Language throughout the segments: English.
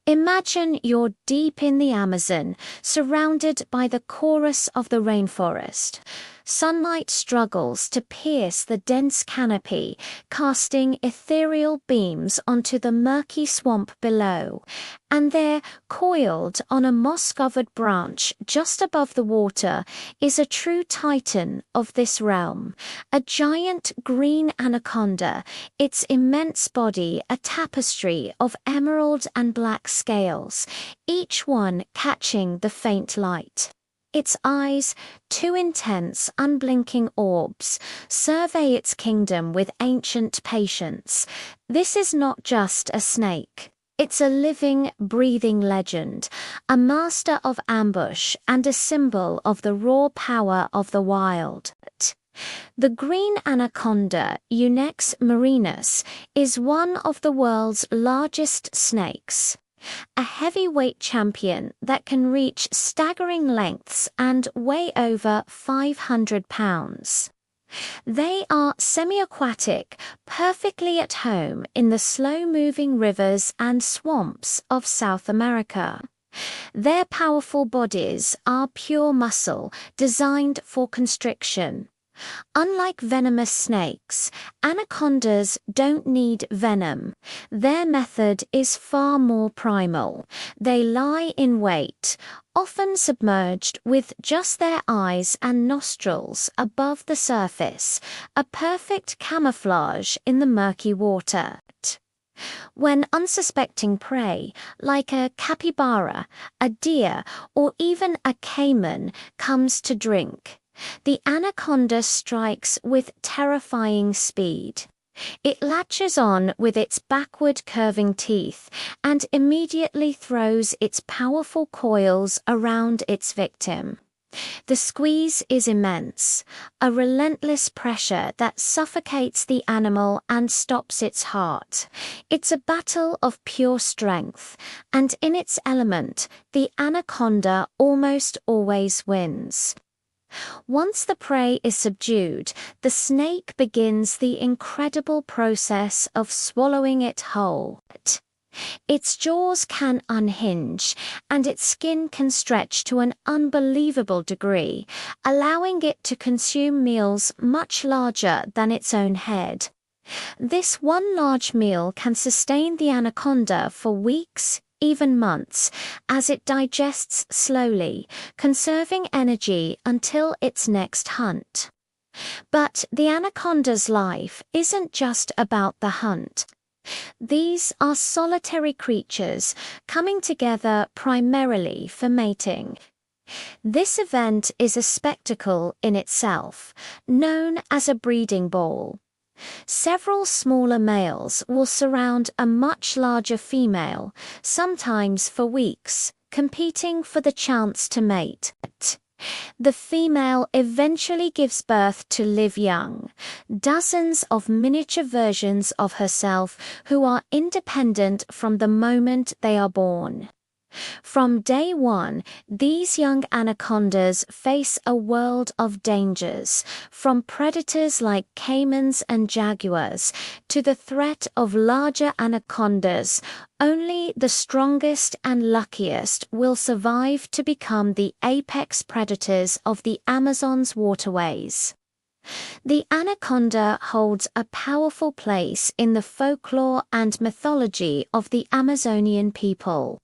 Imagine you're deep in the Amazon, surrounded by the chorus of the rainforest. Sunlight struggles to pierce the dense canopy, casting ethereal beams onto the murky swamp below. And there, coiled on a moss-covered branch just above the water, is a true titan of this realm, a giant green anaconda, its immense body a tapestry of emerald and black scales, each one catching the faint light. Its eyes, two intense, unblinking orbs, survey its kingdom with ancient patience. This is not just a snake. It's a living, breathing legend, a master of ambush and a symbol of the raw power of the wild. The green anaconda, Unex marinus, is one of the world's largest snakes. A heavyweight champion that can reach staggering lengths and weigh over 500 pounds. They are semi-aquatic, perfectly at home in the slow-moving rivers and swamps of South America. Their powerful bodies are pure muscle, designed for constriction. Unlike venomous snakes, anacondas don't need venom. Their method is far more primal. They lie in wait, often submerged with just their eyes and nostrils above the surface, a perfect camouflage in the murky water. When unsuspecting prey, like a capybara, a deer, or even a caiman, comes to drink, the anaconda strikes with terrifying speed. It latches on with its backward curving teeth and immediately throws its powerful coils around its victim. The squeeze is immense, a relentless pressure that suffocates the animal and stops its heart. It's a battle of pure strength, and in its element, the anaconda almost always wins. Once the prey is subdued, the snake begins the incredible process of swallowing it whole. Its jaws can unhinge, and its skin can stretch to an unbelievable degree, allowing it to consume meals much larger than its own head. This one large meal can sustain the anaconda for weeks, even months, as it digests slowly, conserving energy until its next hunt. But the anaconda's life isn't just about the hunt. These are solitary creatures coming together primarily for mating. This event is a spectacle in itself, known as a breeding ball. Several smaller males will surround a much larger female, sometimes for weeks, competing for the chance to mate. The female eventually gives birth to live young, dozens of miniature versions of herself who are independent from the moment they are born. From day one, these young anacondas face a world of dangers, from predators like caimans and jaguars to the threat of larger anacondas. Only the strongest and luckiest will survive to become the apex predators of the Amazon's waterways. The anaconda holds a powerful place in the folklore and mythology of the Amazonian people.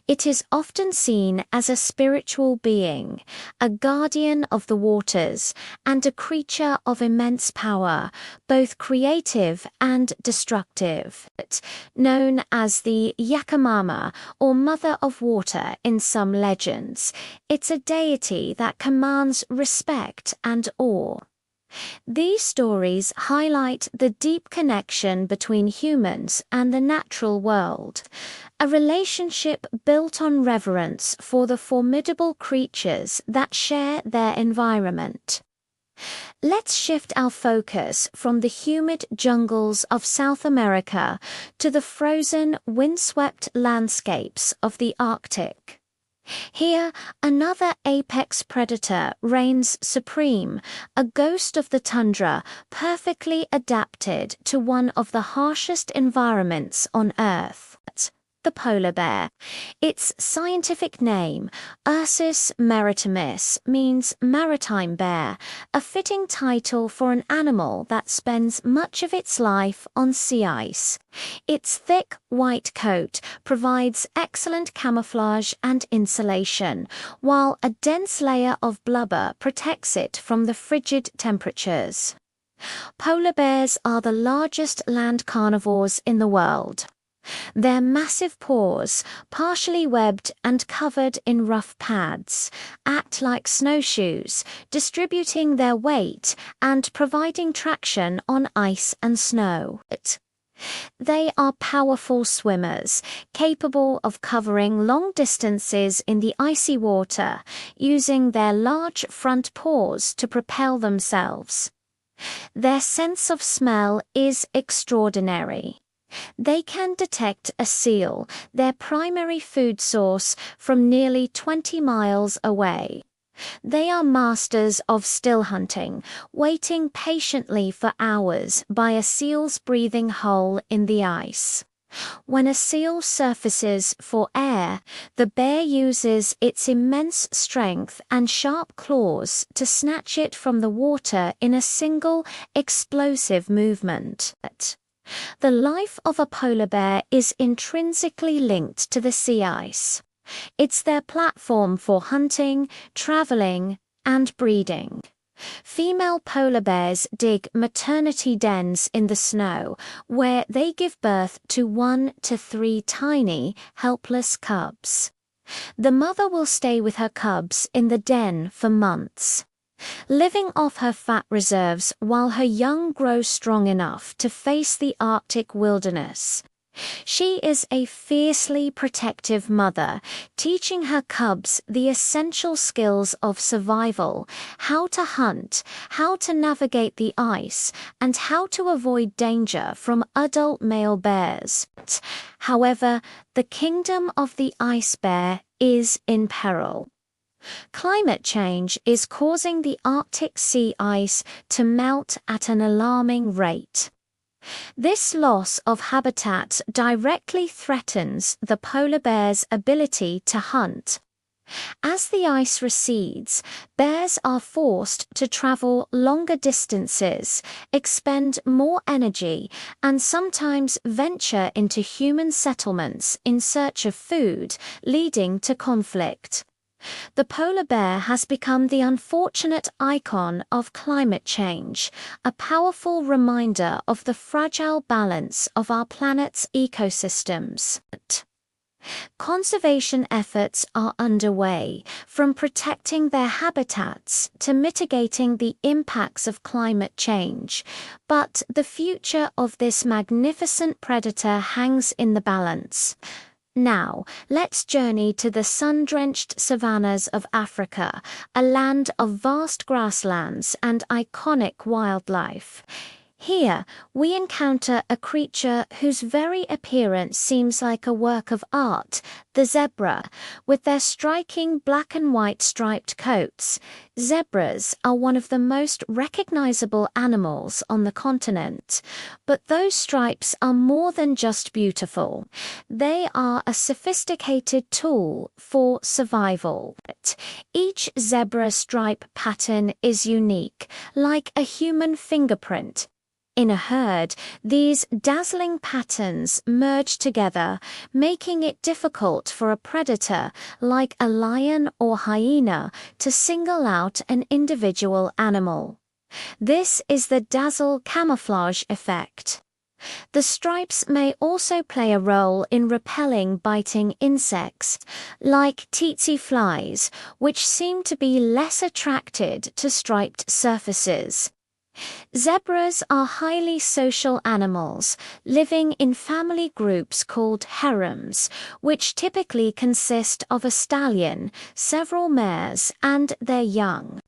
It is often seen as a spiritual being, a guardian of the waters, and a creature of immense power, both creative and destructive. Known as the Yakamama, or Mother of Water in some legends, it's a deity that commands respect and awe. These stories highlight the deep connection between humans and the natural world, a relationship built on reverence for the formidable creatures that share their environment. Let's shift our focus from the humid jungles of South America to the frozen, windswept landscapes of the Arctic. Here, another apex predator reigns supreme, a ghost of the tundra, perfectly adapted to one of the harshest environments on Earth. the polar bear. Its scientific name, Ursus maritimus, means maritime bear, a fitting title for an animal that spends much of its life on sea ice. Its thick, white coat provides excellent camouflage and insulation, while a dense layer of blubber protects it from the frigid temperatures. Polar bears are the largest land carnivores in the world. Their massive paws, partially webbed and covered in rough pads, act like snowshoes, distributing their weight and providing traction on ice and snow. They are powerful swimmers, capable of covering long distances in the icy water, using their large front paws to propel themselves. Their sense of smell is extraordinary. They can detect a seal, their primary food source, from nearly 20 miles away. They are masters of still hunting, waiting patiently for hours by a seal's breathing hole in the ice. When a seal surfaces for air, the bear uses its immense strength and sharp claws to snatch it from the water in a single, explosive movement. The life of a polar bear is intrinsically linked to the sea ice. It's their platform for hunting, traveling, and breeding. Female polar bears dig maternity dens in the snow, where they give birth to 1 to 3 tiny, helpless cubs. The mother will stay with her cubs in the den for months, living off her fat reserves while her young grow strong enough to face the Arctic wilderness. She is a fiercely protective mother, teaching her cubs the essential skills of survival, how to hunt, how to navigate the ice, and how to avoid danger from adult male bears. However, the kingdom of the ice bear is in peril. Climate change is causing the Arctic sea ice to melt at an alarming rate. This loss of habitat directly threatens the polar bear's ability to hunt. As the ice recedes, bears are forced to travel longer distances, expend more energy, and sometimes venture into human settlements in search of food, leading to conflict. The polar bear has become the unfortunate icon of climate change, a powerful reminder of the fragile balance of our planet's ecosystems. Conservation efforts are underway, from protecting their habitats to mitigating the impacts of climate change, but the future of this magnificent predator hangs in the balance. Now, let's journey to the sun-drenched savannas of Africa, a land of vast grasslands and iconic wildlife. Here, we encounter a creature whose very appearance seems like a work of art, the zebra. With their striking black and white striped coats, zebras are one of the most recognizable animals on the continent. But those stripes are more than just beautiful. They are a sophisticated tool for survival. Each zebra stripe pattern is unique, like a human fingerprint. In a herd, these dazzling patterns merge together, making it difficult for a predator, like a lion or hyena, to single out an individual animal. This is the dazzle camouflage effect. The stripes may also play a role in repelling biting insects, like tsetse flies, which seem to be less attracted to striped surfaces. Zebras are highly social animals, living in family groups called harems, which typically consist of a stallion, several mares, and their young.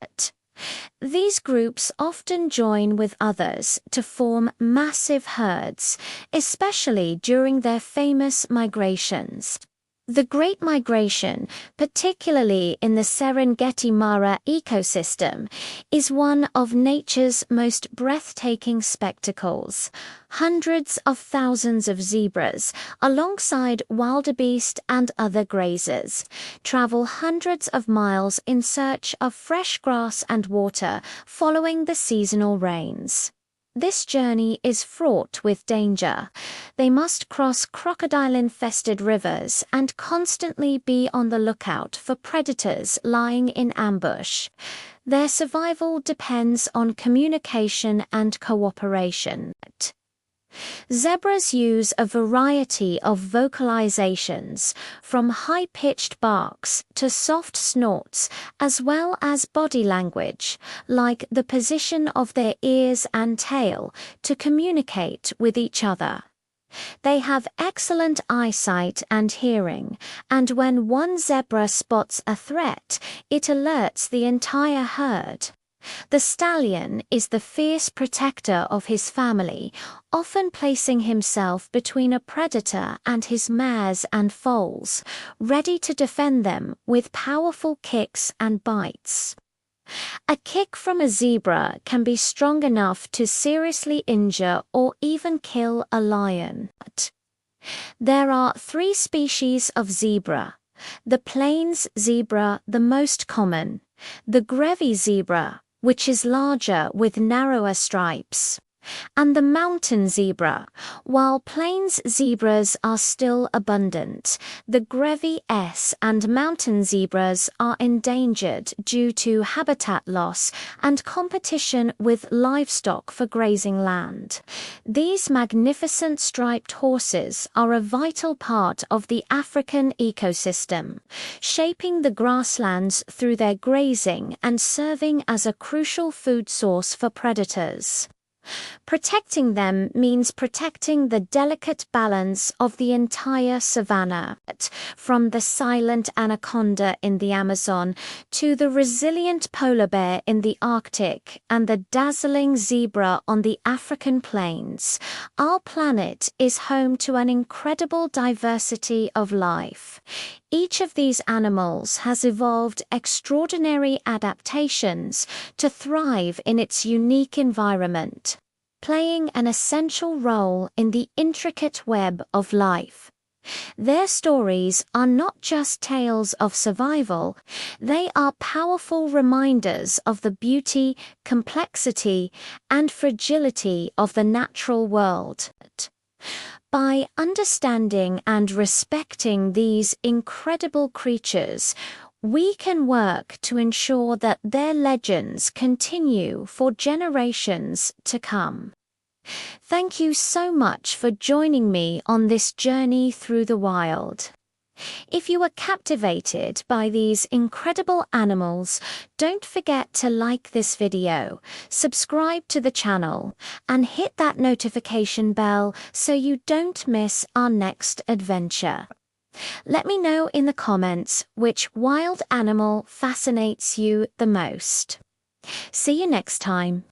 These groups often join with others to form massive herds, especially during their famous migrations. The Great Migration, particularly in the Serengeti Mara ecosystem, is one of nature's most breathtaking spectacles. Hundreds of thousands of zebras, alongside wildebeest and other grazers, travel hundreds of miles in search of fresh grass and water following the seasonal rains. This journey is fraught with danger. They must cross crocodile-infested rivers and constantly be on the lookout for predators lying in ambush. Their survival depends on communication and cooperation. Zebras use a variety of vocalizations, from high-pitched barks to soft snorts, as well as body language, like the position of their ears and tail, to communicate with each other. They have excellent eyesight and hearing, and when one zebra spots a threat, it alerts the entire herd. The stallion is the fierce protector of his family, often placing himself between a predator and his mares and foals, ready to defend them with powerful kicks and bites. A kick from a zebra can be strong enough to seriously injure or even kill a lion. There are 3 species of zebra. The plains zebra, the most common, the Grevy's zebra, which is larger with narrower stripes, and the mountain zebra. While plains zebras are still abundant, the Grevy's and mountain zebras are endangered due to habitat loss and competition with livestock for grazing land. These magnificent striped horses are a vital part of the African ecosystem, shaping the grasslands through their grazing and serving as a crucial food source for predators. Protecting them means protecting the delicate balance of the entire savanna, from the silent anaconda in the Amazon to the resilient polar bear in the Arctic and the dazzling zebra on the African plains. Our planet is home to an incredible diversity of life. Each of these animals has evolved extraordinary adaptations to thrive in its unique environment, playing an essential role in the intricate web of life. Their stories are not just tales of survival, they are powerful reminders of the beauty, complexity, and fragility of the natural world. By understanding and respecting these incredible creatures, we can work to ensure that their legends continue for generations to come. Thank you so much for joining me on this journey through the wild. If you were captivated by these incredible animals, don't forget to like this video, subscribe to the channel, and hit that notification bell so you don't miss our next adventure. Let me know in the comments which wild animal fascinates you the most. See you next time.